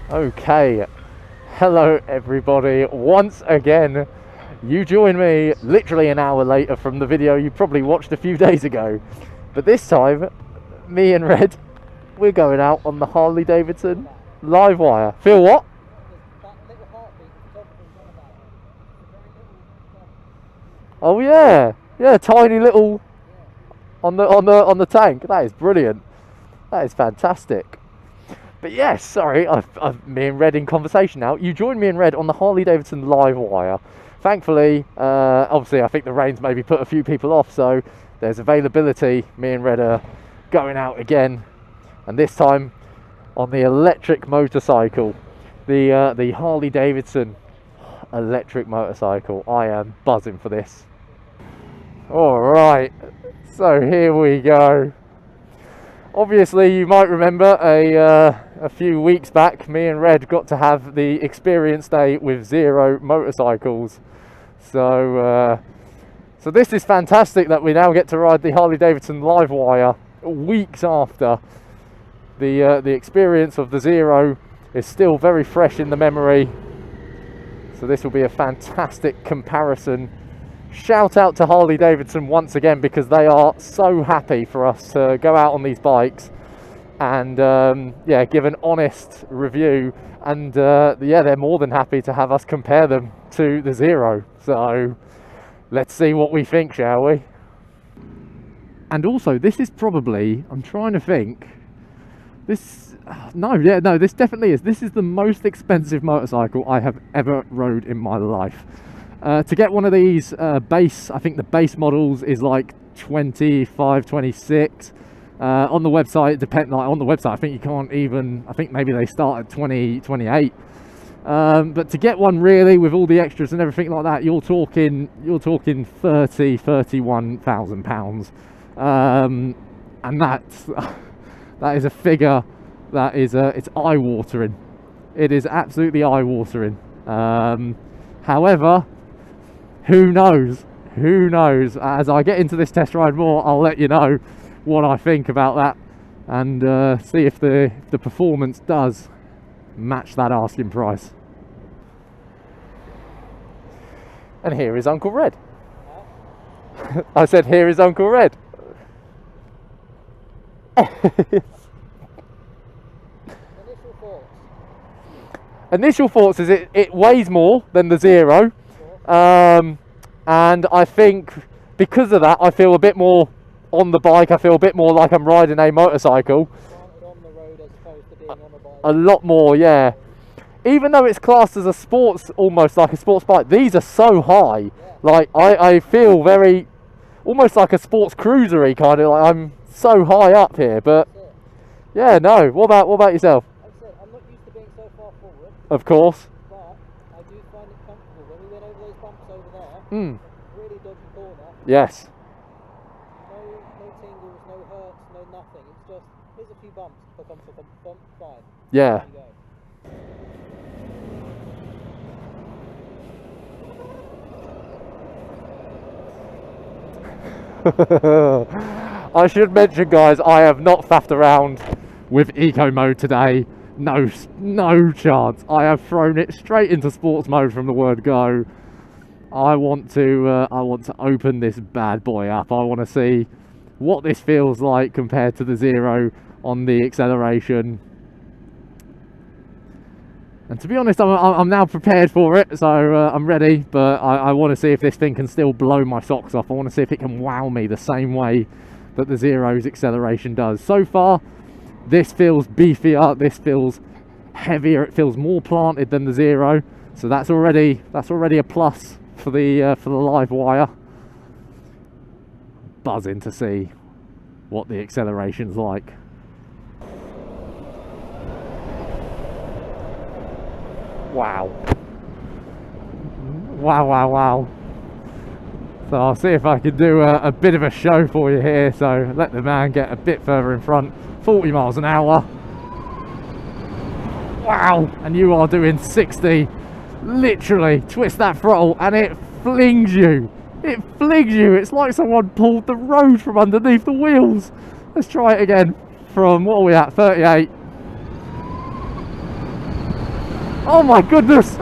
Okay, hello everybody, once again you join me literally an hour later from the video you probably watched a few days ago, but this time me and Red, we're going out on the Harley-Davidson LiveWire. Feel what? Oh yeah, tiny little on the tank. That is brilliant, that is fantastic. But yes, sorry, me and Red in conversation now. You joined me and Red on the Harley-Davidson LiveWire. Thankfully, obviously I think the rain's maybe put a few people off, so there's availability. Me and Red are going out again, and this time on the electric motorcycle, the Harley-Davidson electric motorcycle. I am buzzing for this. All right, so here we go. Obviously, you might remember a few weeks back, me and Red got to have the experience day with Zero motorcycles. So this is fantastic that we now get to ride the Harley-Davidson LiveWire weeks after. The experience of the Zero is still very fresh in the memory. So this will be a fantastic comparison. Shout out to Harley-Davidson once again, because they are so happy for us to go out on these bikes and yeah, give an honest review, and yeah, they're more than happy to have us compare them to the Zero. So let's see what we think, shall we? And also, this is probably, I'm trying to think, this definitely is. This is the most expensive motorcycle I have ever rode in my life. To get one of these base, I think the base models is like 25, 26. On the website, on the website, I think you can't even, I think maybe they start at 20, 28. But to get one really with all the extras and everything like that, you're talking 30, 31,000 pounds. And that is a figure that is, it's eye-watering. It is absolutely eye-watering. However, who knows? Who knows? As I get into this test ride more, I'll let you know what I think about that, and see if the performance does match that asking price. And here is Uncle Red. I said, here is Uncle Red. Initial thoughts is it weighs more than the Zero. And I think because of that, I feel a bit more on the bike. I feel a bit more like I'm riding a motorcycle. On the road as opposed to being on a bike. A lot more, yeah. Even though it's classed as a sports, almost like a sports bike, these are so high. Yeah. Like I feel very, almost like a sports cruisery kind of. Like I'm so high up here, but yeah, no. What about yourself? Like I said, I'm not used to being so far forward. Of course. But I do find it comfortable. When we went over those bumps over there, really dodgy corner. Yes. No tingles, no hurts, no nothing. It's just, here's a few bumps, bump, fine. Yeah. There you go. I should mention, guys, I have not faffed around with eco mode today. No chance. I have thrown it straight into sports mode from the word go. I want to open this bad boy up. I want to see what this feels like compared to the Zero on the acceleration. And to be honest, I'm now prepared for it, so I'm ready, but I want to see if this thing can still blow my socks off. I want to see if it can wow me the same way that the Zero's acceleration does. So far, this feels beefier, this feels heavier, it feels more planted than the Zero, so that's already a plus for the LiveWire. Buzzing to see what the acceleration's like. Wow. Wow, wow, wow. So I'll see if I can do a bit of a show for you here. So let the man get a bit further in front. 40 miles an hour. Wow. And you are doing 60. Literally twist that throttle and it flings you. It flings you. It's like someone pulled the road from underneath the wheels. Let's try it again from, what are we at, 38. Oh my goodness.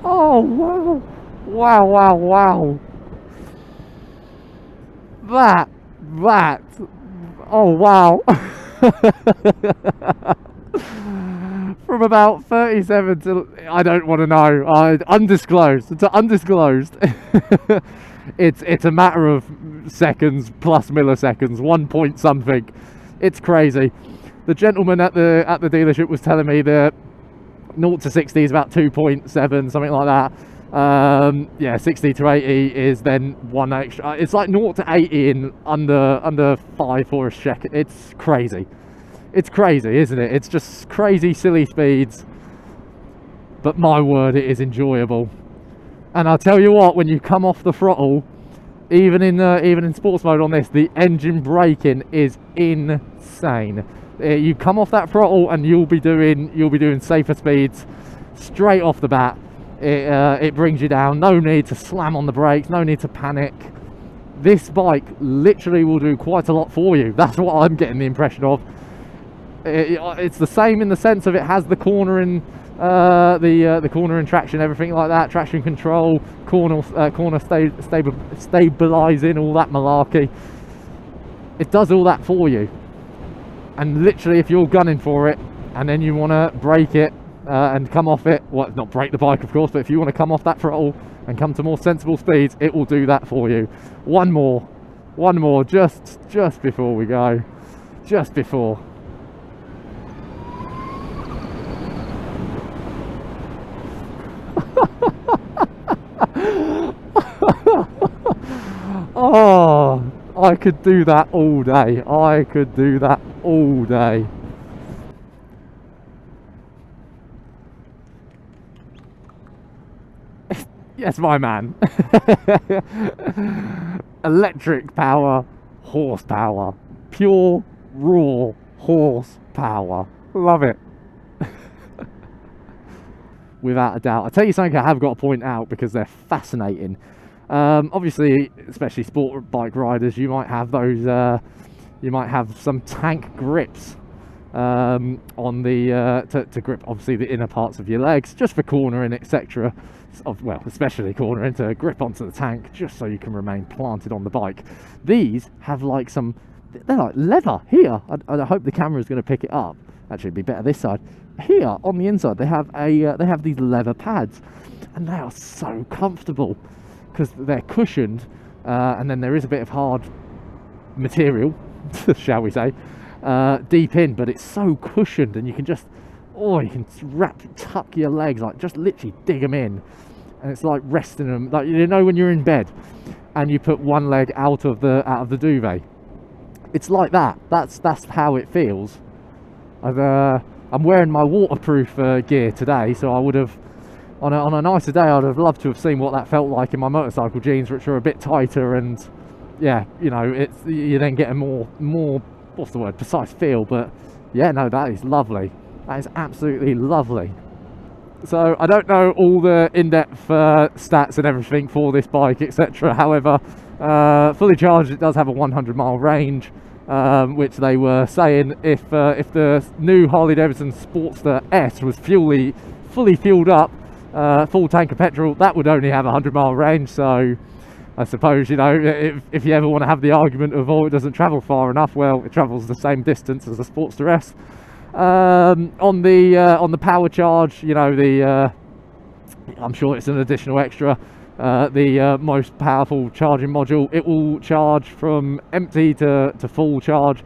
Oh wow. Wow, wow, wow. That, oh wow. From about 37 to, I don't want to know, undisclosed, it's undisclosed. It's a matter of seconds plus milliseconds, 1 point something. It's crazy. The gentleman at the dealership was telling me that 0 to 60 is about 2.7, something like that. Yeah, 60 to 80 is then one extra. It's like 0 to 80 in under 5 for a second. It's crazy. It's crazy, isn't it? It's just crazy, silly speeds. But my word, it is enjoyable. And I'll tell you what, when you come off the throttle, even in sports mode on this, the engine braking is insane. You come off that throttle and you'll be doing safer speeds straight off the bat. It brings you down. No need to slam on the brakes. No need to panic. This bike literally will do quite a lot for you. That's what I'm getting the impression of. It's the same in the sense of it has the cornering, the cornering traction, everything like that, traction control, corner stabilizing, all that malarkey. It does all that for you. And literally, if you're gunning for it and then you want to brake it and come off it, well, not brake the bike of course, but if you want to come off that throttle and come to more sensible speeds, it will do that for you. One more just before we go, just before. Oh, I could do that all day. I could do that all day. Yes, my man. Electric power, horsepower. Pure, raw horsepower. Love it. Without a doubt. I'll tell you something I have got to point out because they're fascinating. Obviously, especially sport bike riders, you might have those, you might have some tank grips on the, to grip obviously the inner parts of your legs, just for cornering, etc. Well, especially cornering, to grip onto the tank, just so you can remain planted on the bike. These have like some, they're like leather here. I hope the camera is going to pick it up. Actually, it'd be better this side. Here on the inside, they have these leather pads, and they are so comfortable because they're cushioned, and then there is a bit of hard material, shall we say, deep in, but it's so cushioned, and you can just, oh, you can tuck your legs, like just literally dig them in, and it's like resting them, like, you know, when you're in bed and you put one leg out of the duvet. It's like that. That's how it feels. I'm wearing my waterproof gear today, so I would have, on a nicer day, I'd have loved to have seen what that felt like in my motorcycle jeans, which are a bit tighter, and yeah, you know, you then get a more what's the word, precise feel. But yeah, no, that is lovely. That is absolutely lovely. So I don't know all the in-depth stats and everything for this bike, etc. However, fully charged, it does have a 100-mile range. Which they were saying if the new Harley-Davidson Sportster S was fully fueled up, full tank of petrol, that would only have a 100-mile range. So I suppose, you know, if you ever want to have the argument of, oh, it doesn't travel far enough, well, it travels the same distance as the Sportster S. On the power charge, you know, I'm sure it's an additional extra. The most powerful charging module, it will charge from empty to full charge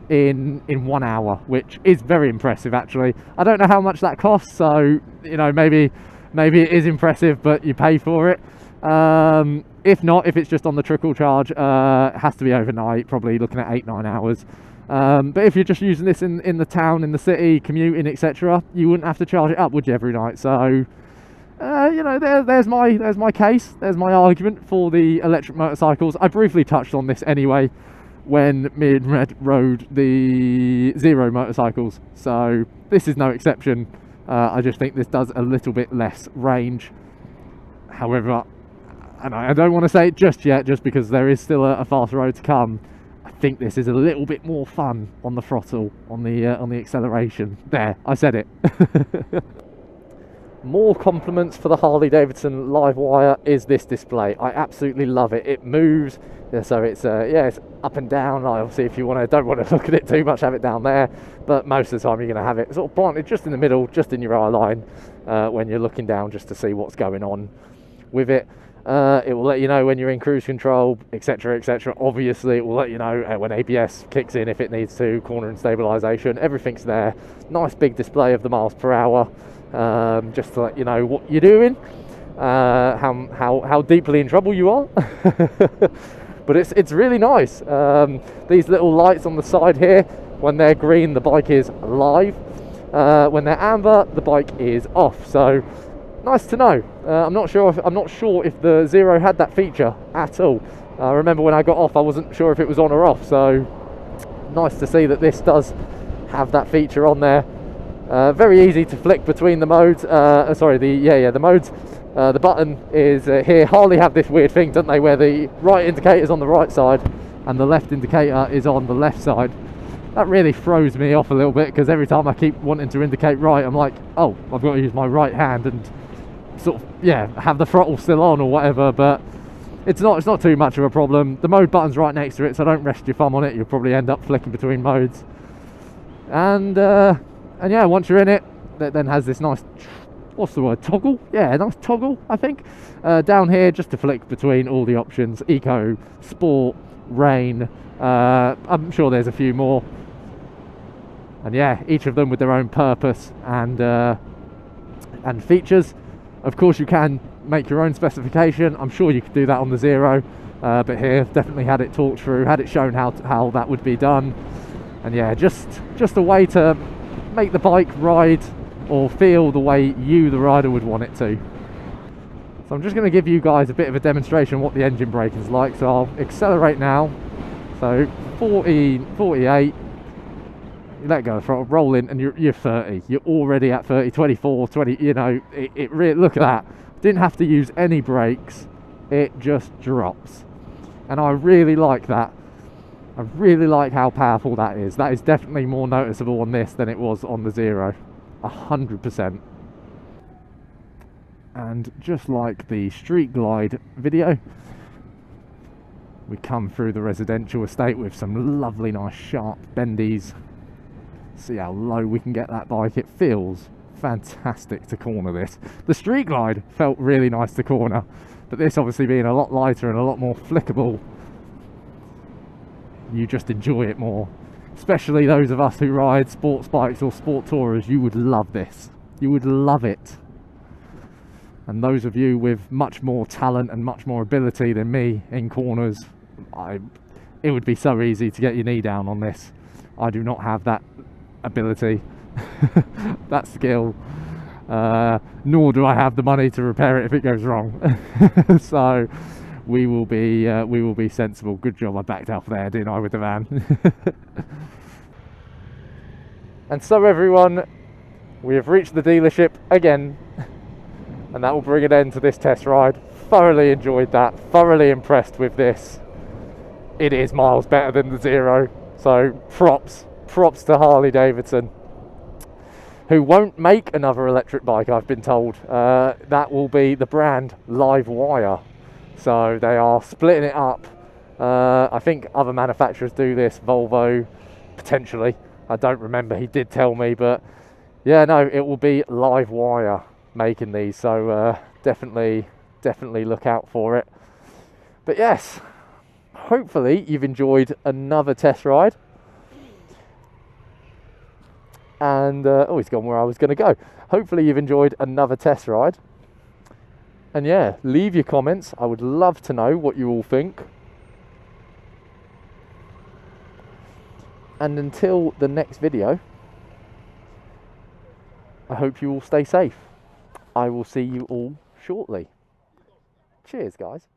in 1 hour, which is very impressive actually. I don't know how much that costs, so you know, maybe it is impressive, but you pay for it. If not, if it's just on the trickle charge, it has to be overnight, probably looking at 8-9 hours. But if you're just using this in the town, in the city, commuting, etc., you wouldn't have to charge it up, would you, every night? So, you know, there's my case, there's my argument for the electric motorcycles. I briefly touched on this anyway when me and Red rode the Zero motorcycles, so this is no exception. I just think this does a little bit less range. However, and I don't want to say it just yet, just because there is still a fast road to come. I think this is a little bit more fun on the throttle, on the acceleration. There, I said it. More compliments for the Harley-Davidson LiveWire is this display. I absolutely love it. It moves, so it's yeah, it's up and down. Obviously, if you don't want to look at it too much, have it down there. But most of the time, you're going to have it sort of planted just in the middle, just in your eye line, when you're looking down, just to see what's going on with it. It will let you know when you're in cruise control, etc, etc. Obviously, it will let you know when ABS kicks in if it needs to, corner and stabilisation, everything's there. Nice big display of the miles per hour, just to let you know what you're doing, how deeply in trouble you are. But it's really nice. These little lights on the side here, when they're green, the bike is live. When they're amber, the bike is off. So nice to know. I'm not sure if the Zero had that feature at all. I remember when I got off, I wasn't sure if it was on or off. So nice to see that this does have that feature on there. Very easy to flick between the modes. The modes. The button is here. Harley have this weird thing, don't they, where the right indicator is on the right side and the left indicator is on the left side. That really throws me off a little bit, because every time I keep wanting to indicate right, I'm like, oh, I've got to use my right hand and sort of, yeah, have the throttle still on or whatever. But it's not too much of a problem. The mode button's right next to it, so don't rest your thumb on it. You'll probably end up flicking between modes. And yeah, once you're in it, that then has this nice, what's the word, toggle? Yeah, nice toggle, I think. Down here, just to flick between all the options: eco, sport, rain. I'm sure there's a few more. And yeah, each of them with their own purpose and features. Of course, you can make your own specification. I'm sure you could do that on the Zero, but here definitely had it talked through, had it shown how that would be done. And yeah, just a way to make the bike ride or feel the way you, the rider, would want it to. So I'm just going to give you guys a bit of a demonstration of what the engine braking is like. So I'll accelerate now. So 40, 48. You let go of the throttle, roll in, and you're 30. You're already at 30, 24, 20. You know, it really, look at that. Didn't have to use any brakes. It just drops, and I really like that. I really like how powerful that is. That is definitely more noticeable on this than it was on the Zero, 100%. And just like the Street Glide video, we come through the residential estate with some lovely, nice, sharp bendies. See how low we can get that bike. It feels fantastic to corner this. The Street Glide felt really nice to corner, but this obviously being a lot lighter and a lot more flickable, you just enjoy it more. Especially those of us who ride sports bikes or sport tourers, you would love this. You would love it. And those of you with much more talent and much more ability than me in corners, it would be so easy to get your knee down on this. I do not have that ability, that skill, nor do I have the money to repair it if it goes wrong. So we will be sensible. Good job I backed up there, didn't I, with the van? And so everyone, we have reached the dealership again, and that will bring an end to this test ride. Thoroughly enjoyed that, thoroughly impressed with this. It is miles better than the Zero, so props to Harley-Davidson, who won't make another electric bike, I've been told. That will be the brand LiveWire, so they are splitting it up. I think other manufacturers do this, Volvo potentially, I don't remember, he did tell me, but yeah, no, it will be LiveWire making these, so definitely look out for it. But yes, hopefully you've enjoyed another test ride. And oh, he's gone where I was going to go. Hopefully you've enjoyed another test ride. And yeah, leave your comments. I would love to know what you all think. And until the next video, I hope you all stay safe. I will see you all shortly. Cheers, guys.